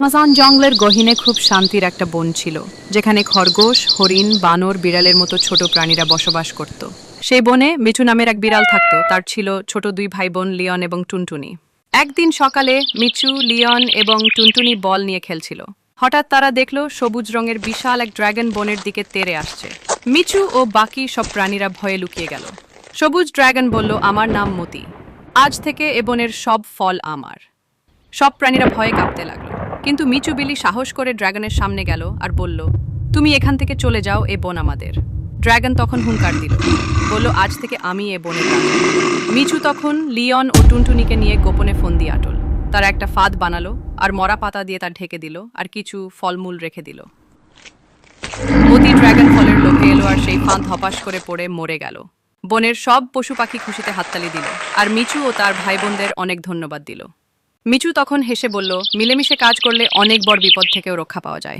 Amazon জঙ্গলের গহীনে খুব শান্তির একটা বন ছিল, যেখানে খরগোশ, হরিণ, বানর, বিড়ালের মতো ছোট প্রাণীরা বসবাস করত। সেই বনে মিঠু নামের এক বিড়াল থাকতো। তার ছিল ছোট দুই ভাই বোন, লিওন এবং টুনটুনি। একদিন সকালে মিচু, লিওন এবং টুনটুনি বল নিয়ে খেলছিল। হঠাৎ তারা দেখল সবুজ রঙের বিশাল এক ড্রাগন বনের দিকে তেড়ে আসছে। মিচু ও বাকি সব প্রাণীরা ভয়ে লুকিয়ে গেল। সবুজ ড্রাগন বলল, আমার নাম মতি। আজ থেকে এ বনের সব ফল আমার। সব প্রাণীরা ভয়ে কাঁপতে লাগলো। কিন্তু মিচু বিলি সাহস করে ড্রাগনের সামনে গেল আর বলল, তুমি এখান থেকে চলে যাও, এ বন আমাদের। ড্রাগন তখন হুঙ্কার দিল, বলল, আজ থেকে আমি এ বনের রাজা। মিচু তখন লিওন ও টুনটুনিকে নিয়ে গোপনে ফন্দি আটল। তারা একটা ফাঁদ বানালো আর মরা পাতা দিয়ে তা ঢেকে দিল আর কিছু ফলমূল রেখে দিল। মতি ড্রাগন ফলের লোভে এলো আর সেই ফাঁদ হপাস করে পড়ে মরে গেল। বনের সব পশু পাখি খুশিতে হাততালি দিল আর মিচু ও তার ভাই বোনদের অনেক ধন্যবাদ দিল। মিচু তখন হেসে বলল, মিলেমিশে কাজ করলে অনেক বড় বিপদ থেকেও রক্ষা পাওয়া যায়।